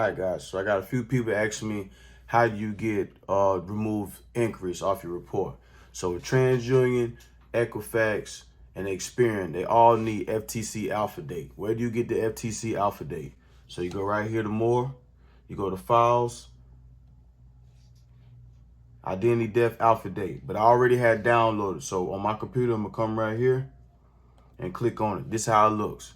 right, guys, so I got a few people asking me, how do you get remove inquiries off your report? So with Transunion, Equifax, and Experian, they all need FTC alpha date. Where do you get the FTC alpha date? So you go right here to more, you go to files, identity theft alpha date, but I already had downloaded. So on my computer, I'm gonna come right here and click on it. This is how it looks.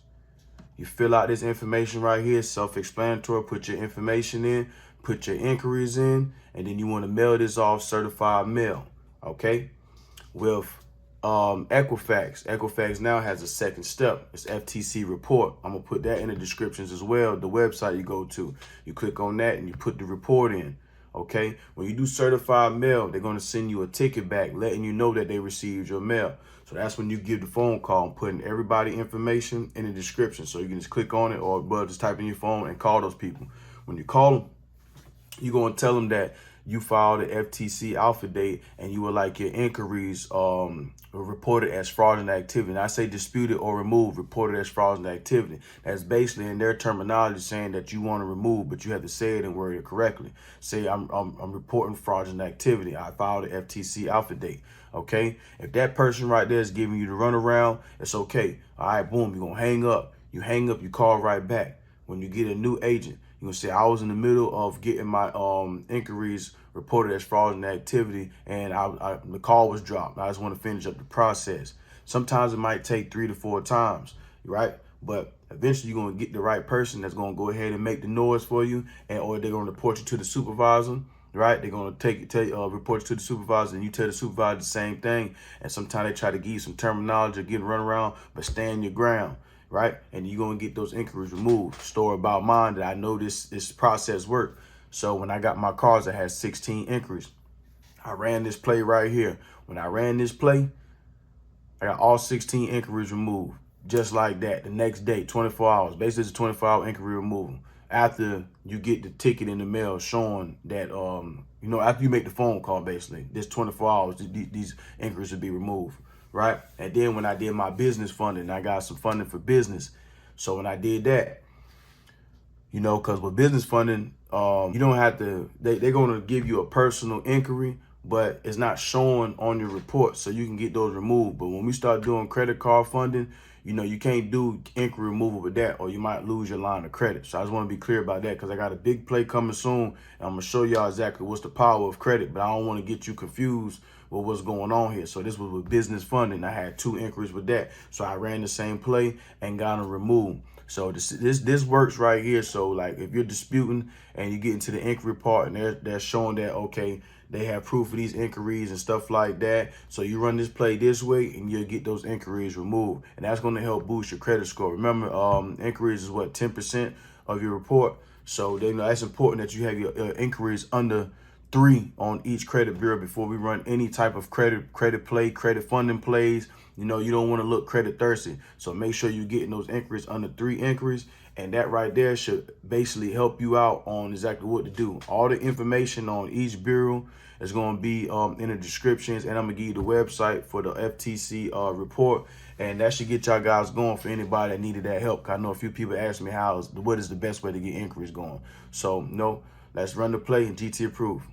You fill out this information right here, self-explanatory, put your information in, put your inquiries in, and then you want to mail this off certified mail, okay? With Equifax now has a second step. It's FTC report. I'm going to put that in the descriptions as well. The website you go to, you click on that and you put the report in, okay? When you do certified mail, they're going to send you a ticket back letting you know that they received your mail. So that's when you give the phone call and putting everybody information in the description. So you can just click on it or just type in your phone and call those people. When you call them, you're going to tell them that you filed the FTC alpha date and you would like your inquiries reported as fraudulent activity. And I say disputed or removed, reported as fraudulent activity. That's basically in their terminology saying that you want to remove, but you have to say it and word it correctly. Say I'm reporting fraudulent activity. I filed the FTC alpha date. Okay, if that person right there is giving you the runaround, it's okay. All right, boom, you're gonna hang up. You hang up, you call right back. When you get a new agent, you're gonna say, I was in the middle of getting my inquiries reported as fraudulent activity and the call was dropped. I just want to finish up the process. Sometimes it might take 3 to 4 times, right? But eventually you're gonna get the right person that's gonna go ahead and make the noise for you, and or they're gonna report you to the supervisor. Right, they're gonna report you to the supervisor, and you tell the supervisor the same thing. And sometimes they try to give you some terminology or get run around, but stand your ground, right? And you're gonna get those inquiries removed. Story about mine that I know this process worked. So when I got my cars, I had 16 inquiries. I ran this play right here. When I ran this play, I got all 16 inquiries removed, just like that. The next day, 24 hours. Basically, it's a 24-hour inquiry removal. After you get the ticket in the mail showing that, after you make the phone call, basically, this 24 hours, these inquiries will be removed, right? And then when I did my business funding, I got some funding for business. So when I did that, because with business funding, you don't have to, they're going to give you a personal inquiry, but it's not showing on your report, so you can get those removed. But when we start doing credit card funding, you can't do inquiry removal with that, or you might lose your line of credit. So I just want to be clear about that, because I got a big play coming soon, and I'm going to show y'all exactly what's the power of credit, but I don't want to get you confused with what's going on here. So this was with business funding. I had 2 inquiries with that. So I ran the same play and got them removed. So this works right here. So like if you're disputing and you get into the inquiry part and they're showing that, okay, they have proof of these inquiries and stuff like that. So you run this play this way and you'll get those inquiries removed. And that's going to help boost your credit score. Remember, inquiries is what, 10% of your report. So that's important that you have your inquiries under 3 on each credit bureau before we run any type of credit play, credit funding plays. You don't want to look credit thirsty. So make sure you're getting those inquiries under 3 inquiries. And that right there should basically help you out on exactly what to do. All the information on each bureau is going to be in the descriptions. And I'm going to give you the website for the FTC report. And that should get y'all guys going for anybody that needed that help. I know a few people asked me what is the best way to get inquiries going. So, let's run the play and GT approve.